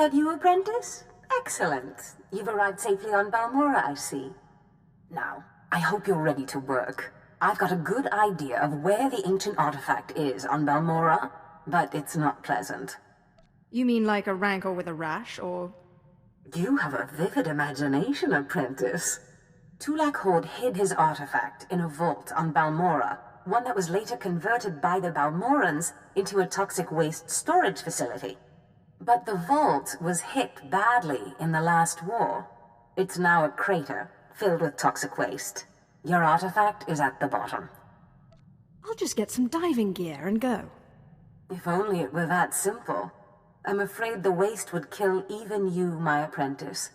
that you, apprentice? Excellent. You've arrived safely on Balmorra, I see. Now, I hope you're ready to work. I've got a good idea of where the ancient artifact is on Balmorra, but it's not pleasant. You mean like a rancor with a rash, or...? You have a vivid imagination, apprentice. Twi'lek Horde hid his artifact in a vault on Balmorra, one that was later converted by the Balmorrans into a toxic waste storage facility. But the vault was hit badly in the last war. It's now a crater, filled with toxic waste. Your artifact is at the bottom. I'll just get some diving gear and go. If only it were that simple. I'm afraid the waste would kill even you, my apprentice.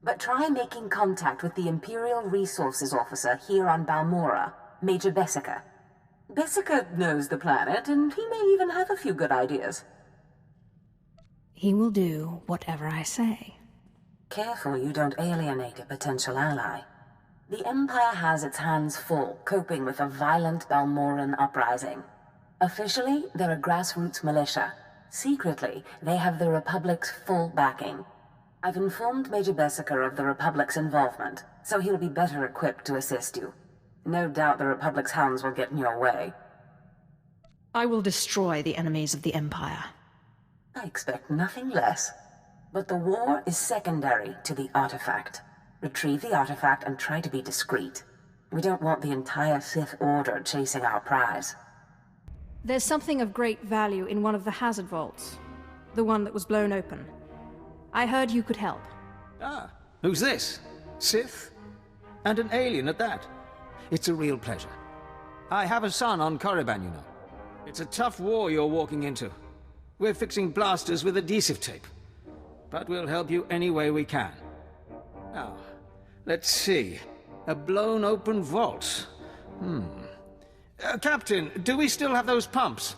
But try making contact with the Imperial Resources Officer here on Balmorra, Major Bessica. Bessica knows the planet, and he may even have a few good ideas. He will do whatever I say. Careful you don't alienate a potential ally. The Empire has its hands full coping with a violent Balmorran uprising. Officially, they're a grassroots militia. Secretly, they have the Republic's full backing. I've informed Major Bessica of the Republic's involvement, so he'll be better equipped to assist you. No doubt the Republic's hounds will get in your way. I will destroy the enemies of the Empire. I expect nothing less. But the war is secondary to the artifact. Retrieve the artifact and try to be discreet. We don't want the entire Sith Order chasing our prize. There's something of great value in one of the hazard vaults. The one that was blown open. I heard you could help. Ah, who's this? Sith? And an alien at that. It's a real pleasure. I have a son on Korriban, you know. It's a tough war you're walking into. We're fixing blasters with adhesive tape. But we'll help you any way we can. Now, let's see. A blown open vault. Captain, do we still have those pumps?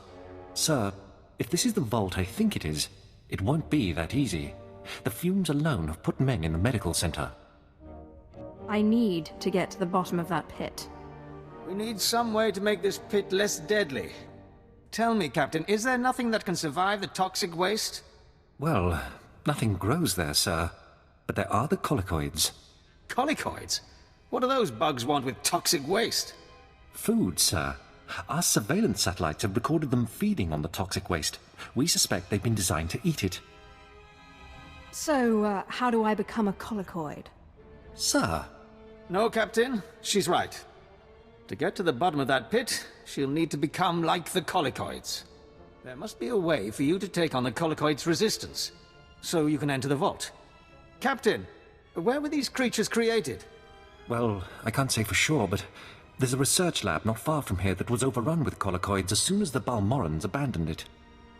Sir, if this is the vault I think it is, it won't be that easy. The fumes alone have put men in the medical center. I need to get to the bottom of that pit. We need some way to make this pit less deadly. Tell me, Captain, is there nothing that can survive the toxic waste? Well, nothing grows there, sir. But there are the colicoids. Colicoids? What do those bugs want with toxic waste? Food, sir. Our surveillance satellites have recorded them feeding on the toxic waste. We suspect they've been designed to eat it. So, how do I become a colicoid? Sir? No, Captain. She's right. To get to the bottom of that pit, she'll need to become like the colicoids. There must be a way for you to take on the colicoids' resistance, so you can enter the vault. Captain, where were these creatures created? Well, I can't say for sure, but there's a research lab not far from here that was overrun with colicoids as soon as the Balmorrans abandoned it.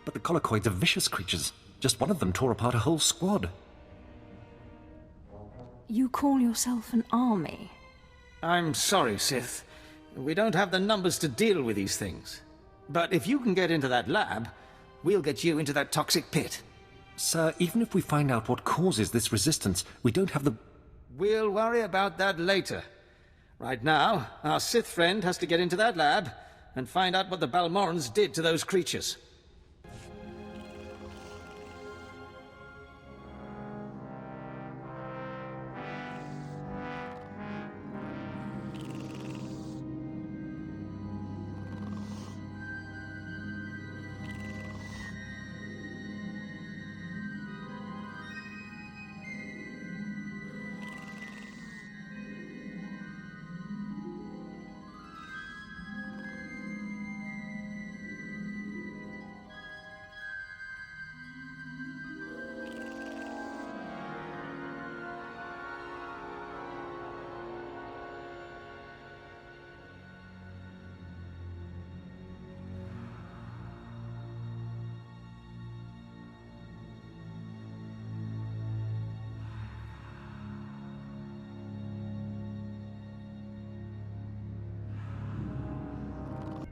But the colicoids are vicious creatures. Just one of them tore apart a whole squad. You call yourself an army? I'm sorry, Sith. We don't have the numbers to deal with these things. But if you can get into that lab, we'll get you into that toxic pit. Sir, even if we find out what causes this resistance, we don't have the... We'll worry about that later. Right now, our Sith friend has to get into that lab and find out what the Balmorrans did to those creatures.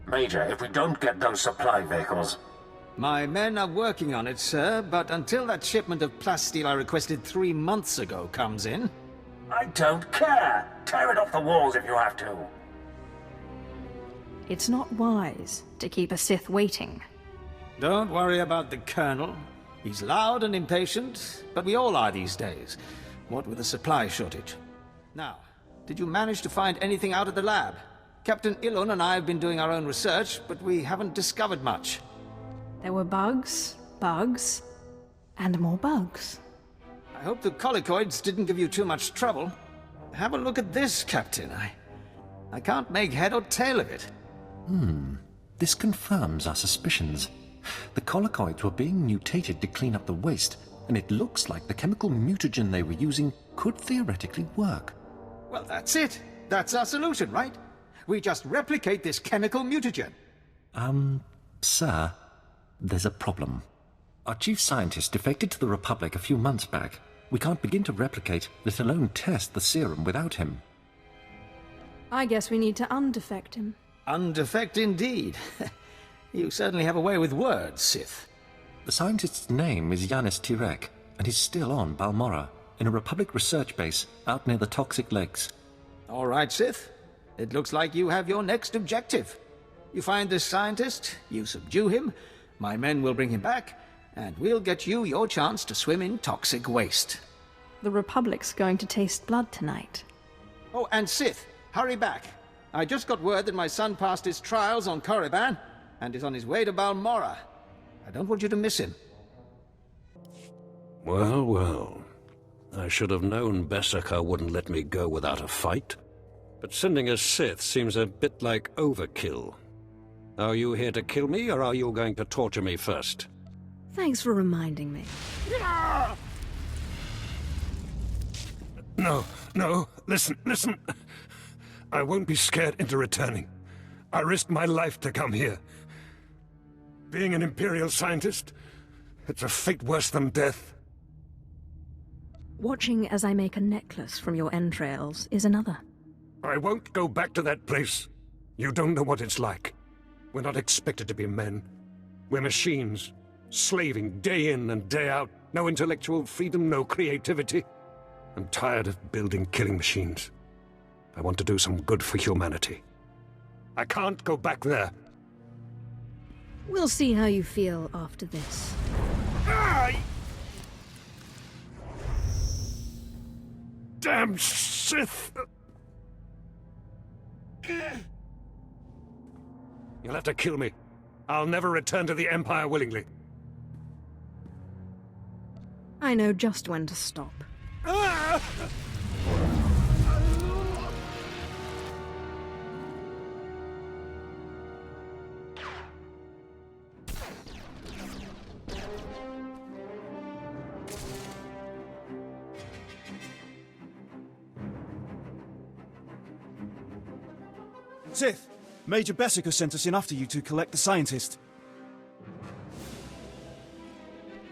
Major, if we don't get those supply vehicles... My men are working on it, sir, but until that shipment of plasteel I requested 3 months ago comes in... I don't care! Tear it off the walls if you have to! It's not wise to keep a Sith waiting. Don't worry about the Colonel. He's loud and impatient, but we all are these days, what with a supply shortage. Now, did you manage to find anything out of the lab? Captain Ilon and I have been doing our own research, but we haven't discovered much. There were bugs, and more bugs. I hope the colicoids didn't give you too much trouble. Have a look at this, Captain. I can't make head or tail of it. This confirms our suspicions. The colicoids were being mutated to clean up the waste, and it looks like the chemical mutagen they were using could theoretically work. Well, that's it. That's our solution, right? We just replicate this chemical mutagen. Sir, there's a problem. Our chief scientist defected to the Republic a few months back. We can't begin to replicate, let alone test the serum without him. I guess we need to undefect him. Undefect indeed. You certainly have a way with words, Sith. The scientist's name is Yanis Twi'lek, and he's still on Balmorra, in a Republic research base out near the toxic lakes. All right, Sith. It looks like you have your next objective. You find this scientist, you subdue him, my men will bring him back, and we'll get you your chance to swim in toxic waste. The Republic's going to taste blood tonight. Oh, and Sith, hurry back. I just got word that my son passed his trials on Korriban, and is on his way to Balmorra. I don't want you to miss him. Well, well. I should have known Beskar wouldn't let me go without a fight. But sending a Sith seems a bit like overkill. Are you here to kill me, or are you going to torture me first? Thanks for reminding me. No, listen. I won't be scared into returning. I risked my life to come here. Being an Imperial scientist, it's a fate worse than death. Watching as I make a necklace from your entrails is another. I won't go back to that place. You don't know what it's like. We're not expected to be men. We're machines, slaving day in and day out. No intellectual freedom, no creativity. I'm tired of building killing machines. I want to do some good for humanity. I can't go back there. We'll see how you feel after this. Damn Sith! You'll have to kill me. I'll never return to the Empire willingly. I know just when to stop. Sith, Major Beskar sent us in after you to collect the scientist.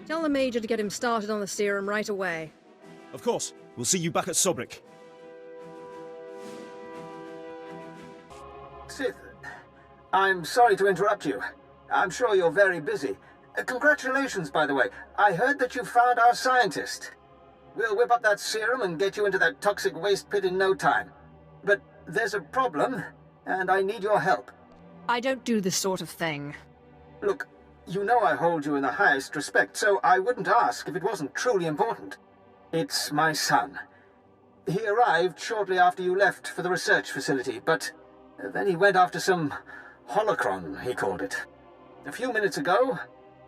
Tell the Major to get him started on the serum right away. Of course. We'll see you back at Sobrik. Sith, I'm sorry to interrupt you. I'm sure you're very busy. Congratulations, by the way. I heard that you found our scientist. We'll whip up that serum and get you into that toxic waste pit in no time. But there's a problem, and I need your help. I don't do this sort of thing. Look, you know I hold you in the highest respect, so I wouldn't ask if it wasn't truly important. It's my son. He arrived shortly after you left for the research facility, but then he went after some holocron, he called it. A few minutes ago,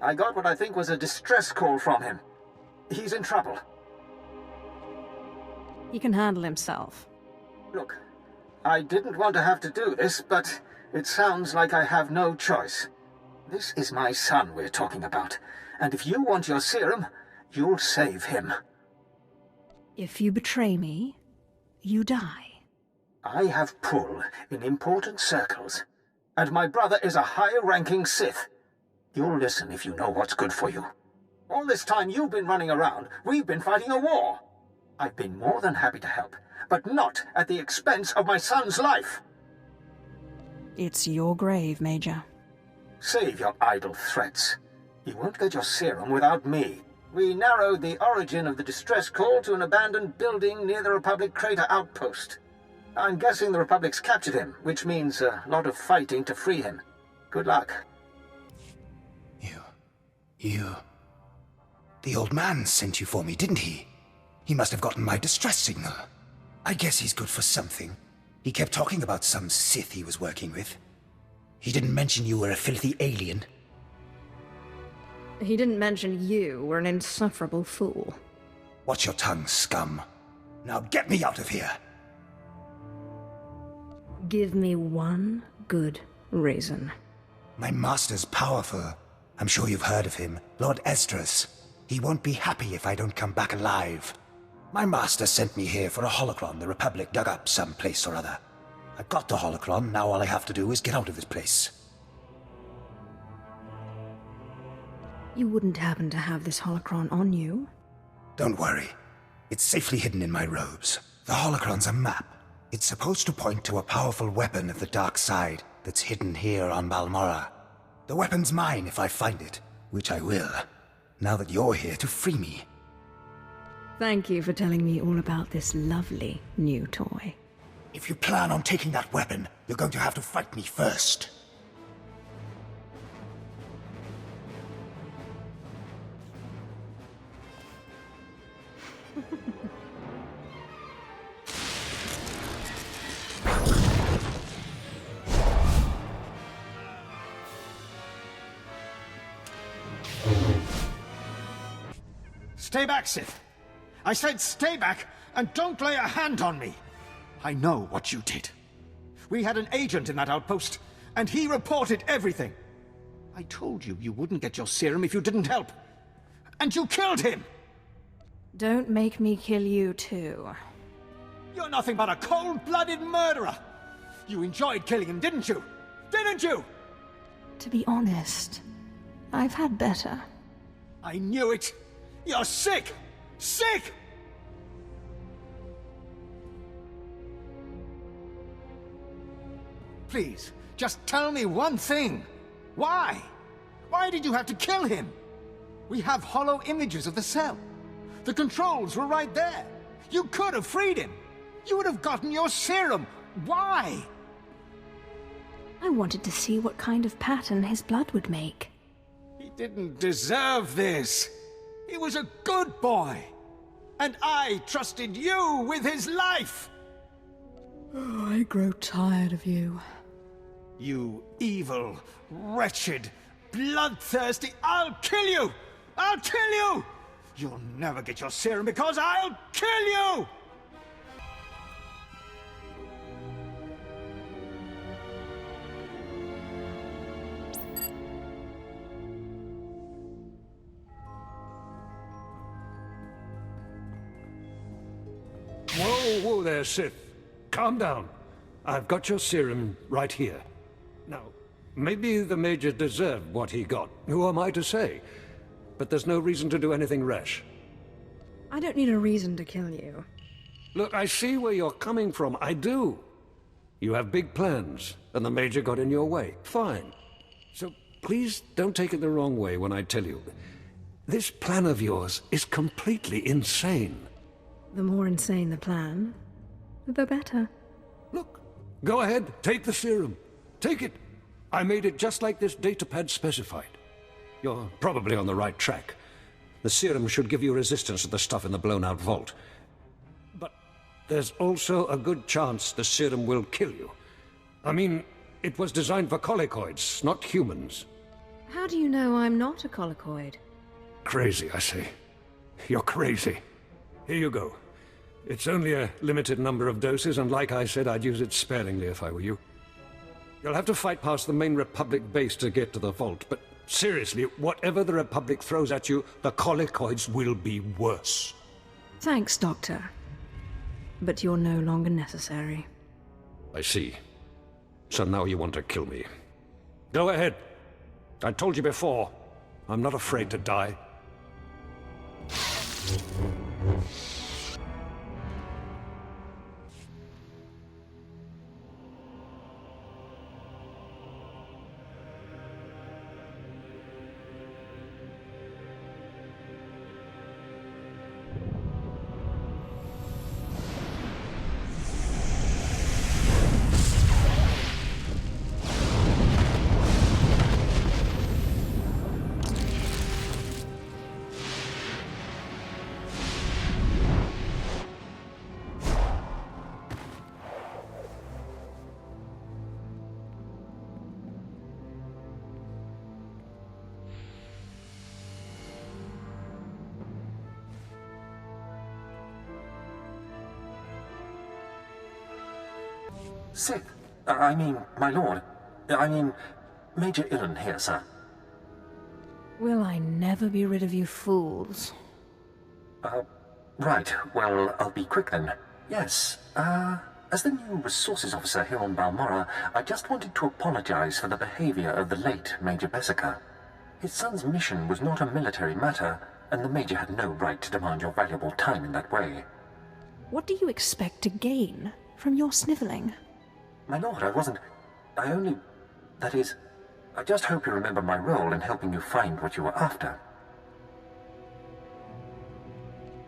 I got what I think was a distress call from him. He's in trouble. He can handle himself. Look, I didn't want to have to do this, but it sounds like I have no choice. This is my son we're talking about, and if you want your serum, you'll save him. If you betray me, you die. I have pull in important circles, and my brother is a high-ranking Sith. You'll listen if you know what's good for you. All this time you've been running around, we've been fighting a war. I've been more than happy to help, but not at the expense of my son's life. It's your grave, Major. Save your idle threats. You won't get your serum without me. We narrowed the origin of the distress call to an abandoned building near the Republic crater outpost. I'm guessing the Republic's captured him, which means a lot of fighting to free him. Good luck. You... The old man sent you for me, didn't he? He must have gotten my distress signal. I guess he's good for something. He kept talking about some Sith he was working with. He didn't mention you were a filthy alien. He didn't mention you were an insufferable fool. Watch your tongue, scum. Now get me out of here! Give me one good reason. My master's powerful. I'm sure you've heard of him. Lord Esdras. He won't be happy if I don't come back alive. My master sent me here for a holocron the Republic dug up someplace or other. I got the holocron, now all I have to do is get out of this place. You wouldn't happen to have this holocron on you? Don't worry. It's safely hidden in my robes. The holocron's a map. It's supposed to point to a powerful weapon of the dark side that's hidden here on Balmorra. The weapon's mine if I find it, which I will, now that you're here to free me. Thank you for telling me all about this lovely new toy. If you plan on taking that weapon, you're going to have to fight me first. Stay back, Sith. I said stay back, and don't lay a hand on me. I know what you did. We had an agent in that outpost, and he reported everything. I told you you wouldn't get your serum if you didn't help. And you killed him! Don't make me kill you too. You're nothing but a cold-blooded murderer! You enjoyed killing him, didn't you? Didn't you? To be honest, I've had better. I knew it! You're sick! Sick! Please, just tell me one thing. Why? Why did you have to kill him? We have hollow images of the cell. The controls were right there. You could have freed him. You would have gotten your serum. Why? I wanted to see what kind of pattern his blood would make. He didn't deserve this. He was a good boy. And I trusted you with his life. Oh, I grow tired of you. You evil, wretched, bloodthirsty... I'll kill you! I'll kill you! You'll never get your serum because I'll kill you! Whoa, whoa there, Sith. Calm down. I've got your serum right here. Now, maybe the Major deserved what he got. Who am I to say? But there's no reason to do anything rash. I don't need a reason to kill you. Look, I see where you're coming from. I do. You have big plans, and the Major got in your way. Fine. So please don't take it the wrong way when I tell you. This plan of yours is completely insane. The more insane the plan, the better. Look, go ahead, take the serum. Take it. I made it just like this datapad specified. You're probably on the right track. The serum should give you resistance to the stuff in the blown-out vault. But there's also a good chance the serum will kill you. I mean, it was designed for colicoids, not humans. How do you know I'm not a colicoid? Crazy, I say. You're crazy. Here you go. It's only a limited number of doses, and like I said, I'd use it sparingly if I were you. You'll have to fight past the main Republic base to get to the vault, but seriously, whatever the Republic throws at you, the colicoids will be worse. Thanks, Doctor. But you're no longer necessary. I see. So now you want to kill me. Go ahead. I told you before, I'm not afraid to die. Sith. I mean, my lord. I mean, Major Illen here, sir. Will I never be rid of you fools? Right. Well, I'll be quick then. Yes, as the new resources officer here on Balmorra, I just wanted to apologize for the behavior of the late Major Bessica. His son's mission was not a military matter, and the Major had no right to demand your valuable time in that way. What do you expect to gain from your sniveling? My lord, That is, I just hope you remember my role in helping you find what you were after.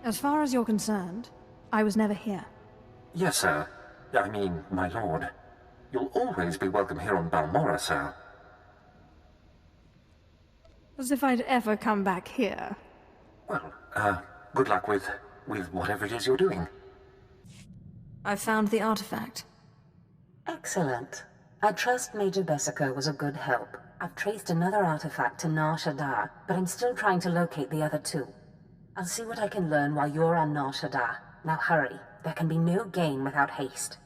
As far as you're concerned, I was never here. Yes, sir. I mean, my lord. You'll always be welcome here on Balmorra, sir. As if I'd ever come back here. Well, good luck with whatever it is you're doing. I found the artifact. Excellent. I trust Major Bessica was a good help. I've traced another artifact to Nar Shaddaa, but I'm still trying to locate the other two. I'll see what I can learn while you're on Nar Shaddaa. Now hurry. There can be no gain without haste.